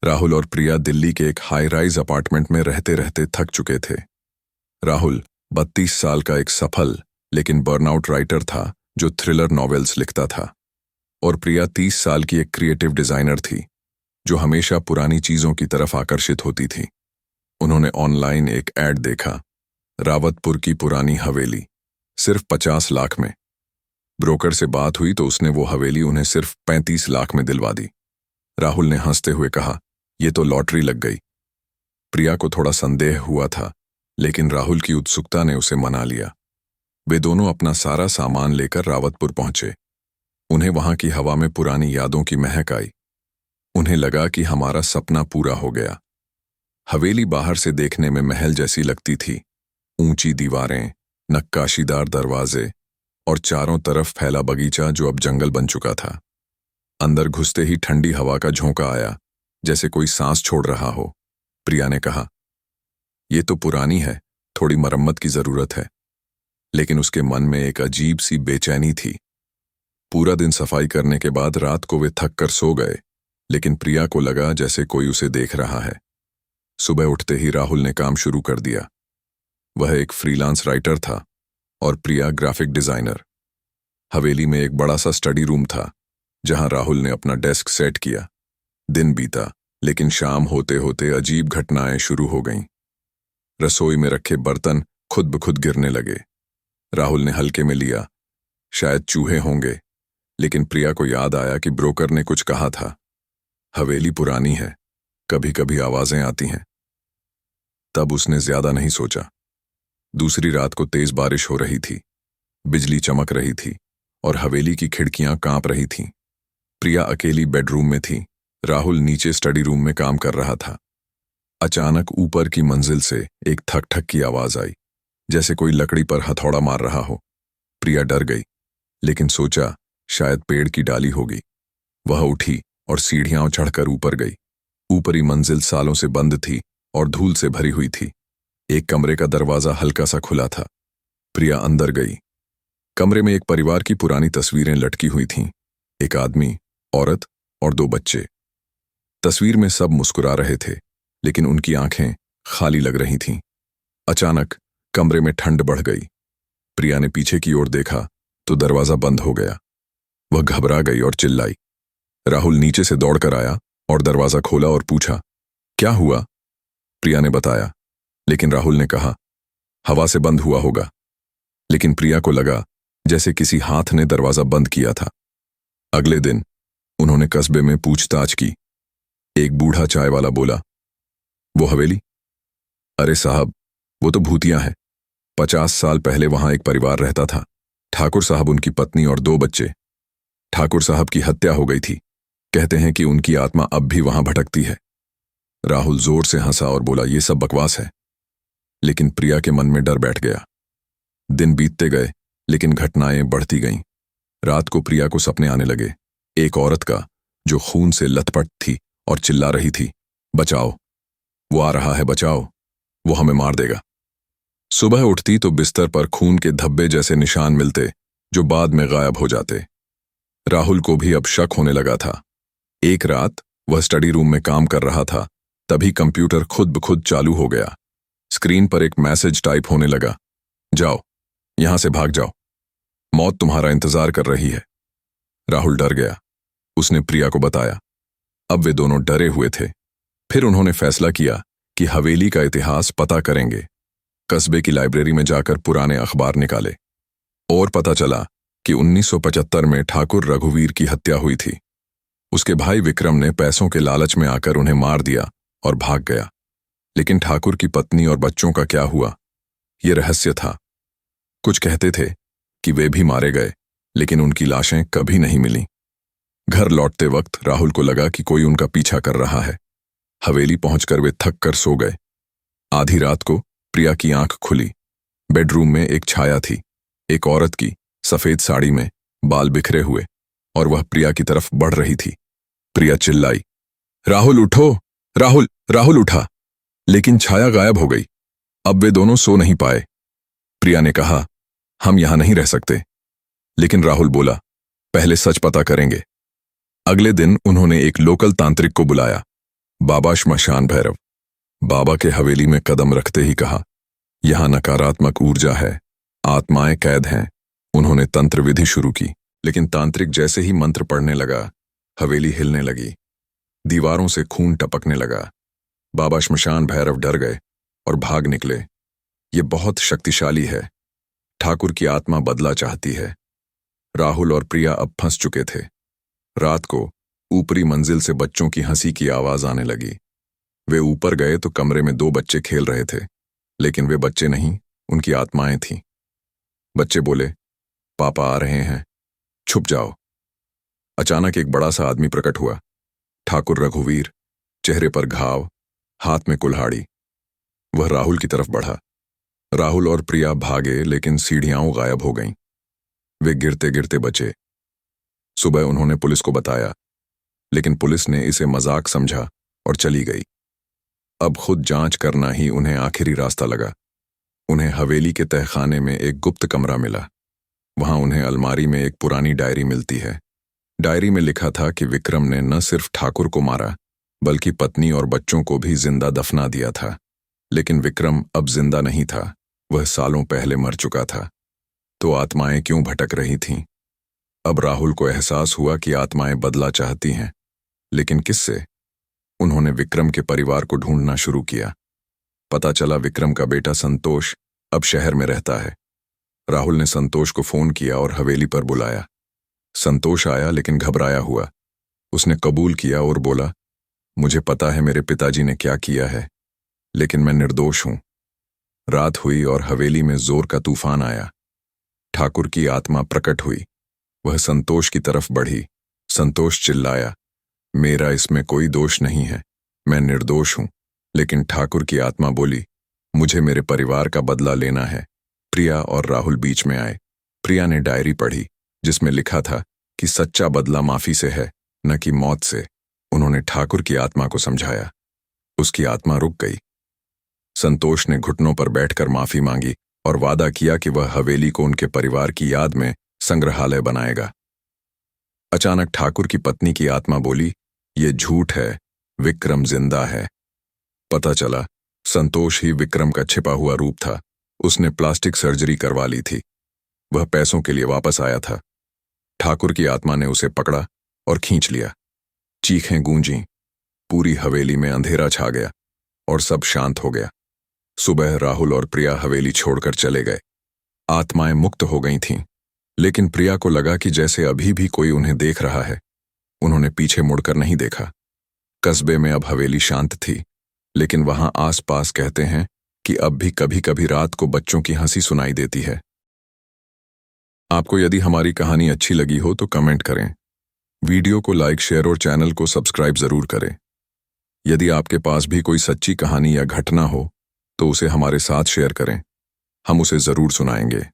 राहुल और प्रिया दिल्ली के एक हाई राइज अपार्टमेंट में रहते रहते थक चुके थे। राहुल 32 साल का एक सफल लेकिन बर्नआउट राइटर था जो थ्रिलर नॉवेल्स लिखता था, और प्रिया 30 साल की एक क्रिएटिव डिजाइनर थी जो हमेशा पुरानी चीजों की तरफ आकर्षित होती थी। उन्होंने ऑनलाइन एक ऐड देखा, रावतपुर की पुरानी हवेली, सिर्फ 50 लाख में। ब्रोकर से बात हुई तो उसने वो हवेली उन्हें सिर्फ 35 लाख में दिलवा दी। राहुल ने हंसते हुए कहा, ये तो लॉटरी लग गई। प्रिया को थोड़ा संदेह हुआ था, लेकिन राहुल की उत्सुकता ने उसे मना लिया। वे दोनों अपना सारा सामान लेकर रावतपुर पहुंचे। उन्हें वहां की हवा में पुरानी यादों की महक आई। उन्हें लगा कि हमारा सपना पूरा हो गया। हवेली बाहर से देखने में महल जैसी लगती थी। ऊंची दीवारें, नक्काशीदार दरवाजे और चारों तरफ फैला बगीचा जो अब जंगल बन चुका था। अंदर घुसते ही ठंडी हवा का झोंका आया, जैसे कोई सांस छोड़ रहा हो। प्रिया ने कहा, ये तो पुरानी है, थोड़ी मरम्मत की जरूरत है। लेकिन उसके मन में एक अजीब सी बेचैनी थी। पूरा दिन सफाई करने के बाद रात को वे थक कर सो गए, लेकिन प्रिया को लगा जैसे कोई उसे देख रहा है। सुबह उठते ही राहुल ने काम शुरू कर दिया। वह एक फ्रीलांस राइटर था और प्रिया ग्राफिक डिजाइनर। हवेली में एक बड़ा सा स्टडी रूम था जहां राहुल ने अपना डेस्क सेट किया। दिन बीता, लेकिन शाम होते होते अजीब घटनाएं शुरू हो गईं। रसोई में रखे बर्तन खुद ब खुद गिरने लगे। राहुल ने हल्के में लिया, शायद चूहे होंगे, लेकिन प्रिया को याद आया कि ब्रोकर ने कुछ कहा था, हवेली पुरानी है, कभी कभी आवाजें आती हैं। तब उसने ज्यादा नहीं सोचा। दूसरी रात को तेज बारिश हो रही थी, बिजली चमक रही थी और हवेली की खिड़कियां कांप रही थीं। प्रिया अकेली बेडरूम में थी। राहुल नीचे स्टडी रूम में काम कर रहा था। अचानक ऊपर की मंजिल से एक ठक ठक की आवाज आई, जैसे कोई लकड़ी पर हथौड़ा मार रहा हो। प्रिया डर गई, लेकिन सोचा शायद पेड़ की डाली होगी। वह उठी और सीढ़ियां चढ़कर ऊपर गई। ऊपरी मंजिल सालों से बंद थी और धूल से भरी हुई थी। एक कमरे का दरवाजा हल्का सा खुला था। प्रिया अंदर गई। कमरे में एक परिवार की पुरानी तस्वीरें लटकी हुई थीं, एक आदमी, औरत और 2 बच्चे। तस्वीर में सब मुस्कुरा रहे थे, लेकिन उनकी आंखें खाली लग रही थीं। अचानक कमरे में ठंड बढ़ गई। प्रिया ने पीछे की ओर देखा तो दरवाजा बंद हो गया। वह घबरा गई और चिल्लाई। राहुल नीचे से दौड़कर आया और दरवाजा खोला और पूछा, क्या हुआ? प्रिया ने बताया, लेकिन राहुल ने कहा, हवा से बंद हुआ होगा। लेकिन प्रिया को लगा जैसे किसी हाथ ने दरवाजा बंद किया था। अगले दिन उन्होंने कस्बे में पूछताछ की। एक बूढ़ा चाय वाला बोला, वो हवेली? अरे साहब, वो तो भूतिया है। 50 साल पहले वहां एक परिवार रहता था, ठाकुर साहब, उनकी पत्नी और 2 बच्चे। ठाकुर साहब की हत्या हो गई थी। कहते हैं कि उनकी आत्मा अब भी वहां भटकती है। राहुल जोर से हंसा और बोला, ये सब बकवास है। लेकिन प्रिया के मन में डर बैठ गया। दिन बीतते गए, लेकिन घटनाएं बढ़ती गईं। रात को प्रिया को सपने आने लगे, एक औरत का जो खून से लथपथ थी और चिल्ला रही थी, बचाओ, वो आ रहा है, बचाओ, वो हमें मार देगा। सुबह उठती तो बिस्तर पर खून के धब्बे जैसे निशान मिलते, जो बाद में गायब हो जाते। राहुल को भी अब शक होने लगा था। एक रात वह स्टडी रूम में काम कर रहा था, तभी कंप्यूटर खुद ब खुद चालू हो गया। स्क्रीन पर एक मैसेज टाइप होने लगा, जाओ, यहां से भाग जाओ, मौत तुम्हारा इंतजार कर रही है। राहुल डर गया। उसने प्रिया को बताया। अब वे दोनों डरे हुए थे। फिर उन्होंने फैसला किया कि हवेली का इतिहास पता करेंगे। कस्बे की लाइब्रेरी में जाकर पुराने अखबार निकाले और पता चला कि 1975 में ठाकुर रघुवीर की हत्या हुई थी। उसके भाई विक्रम ने पैसों के लालच में आकर उन्हें मार दिया और भाग गया। लेकिन ठाकुर की पत्नी और बच्चों का क्या हुआ, ये रहस्य था। कुछ कहते थे कि वे भी मारे गए, लेकिन उनकी लाशें कभी नहीं मिलीं। घर लौटते वक्त राहुल को लगा कि कोई उनका पीछा कर रहा है। हवेली पहुंचकर वे थक कर सो गए। आधी रात को प्रिया की आंख खुली। बेडरूम में एक छाया थी, एक औरत की, सफेद साड़ी में, बाल बिखरे हुए, और वह प्रिया की तरफ बढ़ रही थी। प्रिया चिल्लाई, राहुल उठो, राहुल, राहुल उठा। लेकिन छाया गायब हो गई। अब वे दोनों सो नहीं पाए। प्रिया ने कहा, हम यहां नहीं रह सकते। लेकिन राहुल बोला, पहले सच पता करेंगे। अगले दिन उन्होंने एक लोकल तांत्रिक को बुलाया। बाबा श्मशान भैरव। बाबा के हवेली में कदम रखते ही कहा, यहां नकारात्मक ऊर्जा है, आत्माएं कैद हैं। उन्होंने तंत्र विधि शुरू की, लेकिन तांत्रिक जैसे ही मंत्र पढ़ने लगा, हवेली हिलने लगी, दीवारों से खून टपकने लगा। बाबा श्मशान भैरव डर गए और भाग निकले। ये बहुत शक्तिशाली है। ठाकुर की आत्मा बदला चाहती है। राहुल और प्रिया अब फंस चुके थे। रात को ऊपरी मंजिल से बच्चों की हंसी की आवाज आने लगी। वे ऊपर गए तो कमरे में 2 बच्चे खेल रहे थे, लेकिन वे बच्चे नहीं, उनकी आत्माएं थीं। बच्चे बोले, पापा आ रहे हैं, छुप जाओ। अचानक एक बड़ा सा आदमी प्रकट हुआ। ठाकुर रघुवीर, चेहरे पर घाव, हाथ में कुल्हाड़ी। वह राहुल की तरफ बढ़ा। राहुल और प्रिया भागे, लेकिन सीढ़ियां गायब हो गईं। वे गिरते गिरते बचे। सुबह उन्होंने पुलिस को बताया, लेकिन पुलिस ने इसे मजाक समझा और चली गई। अब खुद जांच करना ही उन्हें आखिरी रास्ता लगा। उन्हें हवेली के तहखाने में एक गुप्त कमरा मिला। वहां उन्हें अलमारी में एक पुरानी डायरी मिलती है। डायरी में लिखा था कि विक्रम ने न सिर्फ ठाकुर को मारा, बल्कि पत्नी और बच्चों को भी जिंदा दफना दिया था। लेकिन विक्रम अब जिंदा नहीं था, वह सालों पहले मर चुका था। तो आत्माएं क्यों भटक रही थीं? अब राहुल को एहसास हुआ कि आत्माएं बदला चाहती हैं, लेकिन किससे? उन्होंने विक्रम के परिवार को ढूंढना शुरू किया। पता चला विक्रम का बेटा संतोष अब शहर में रहता है। राहुल ने संतोष को फोन किया और हवेली पर बुलाया। संतोष आया, लेकिन घबराया हुआ। उसने कबूल किया और बोला, मुझे पता है मेरे पिताजी ने क्या किया है, लेकिन मैं निर्दोष हूं। रात हुई और हवेली में जोर का तूफान आया। ठाकुर की आत्मा प्रकट हुई। वह संतोष की तरफ बढ़ी। संतोष चिल्लाया, मेरा इसमें कोई दोष नहीं है, मैं निर्दोष हूं। लेकिन ठाकुर की आत्मा बोली, मुझे मेरे परिवार का बदला लेना है। प्रिया और राहुल बीच में आए। प्रिया ने डायरी पढ़ी, जिसमें लिखा था कि सच्चा बदला माफी से है, न कि मौत से। उन्होंने ठाकुर की आत्मा को समझाया। उसकी आत्मा रुक गई। संतोष ने घुटनों पर बैठकर माफी मांगी और वादा किया कि वह हवेली को उनके परिवार की याद में संग्रहालय बनाएगा। अचानक ठाकुर की पत्नी की आत्मा बोली, ये झूठ है, विक्रम जिंदा है। पता चला संतोष ही विक्रम का छिपा हुआ रूप था। उसने प्लास्टिक सर्जरी करवा ली थी। वह पैसों के लिए वापस आया था। ठाकुर की आत्मा ने उसे पकड़ा और खींच लिया। चीखें गूंजीं। पूरी हवेली में अंधेरा छा गया और सब शांत हो गया। सुबह राहुल और प्रिया हवेली छोड़कर चले गए। आत्माएं मुक्त हो गई थीं, लेकिन प्रिया को लगा कि जैसे अभी भी कोई उन्हें देख रहा है। उन्होंने पीछे मुड़कर नहीं देखा। कस्बे में अब हवेली शांत थी, लेकिन वहां आसपास कहते हैं कि अब भी कभी कभी रात को बच्चों की हंसी सुनाई देती है। आपको यदि हमारी कहानी अच्छी लगी हो तो कमेंट करें, वीडियो को लाइक, शेयर और चैनल को सब्सक्राइब जरूर करें। यदि आपके पास भी कोई सच्ची कहानी या घटना हो तो उसे हमारे साथ शेयर करें, हम उसे जरूर सुनाएंगे।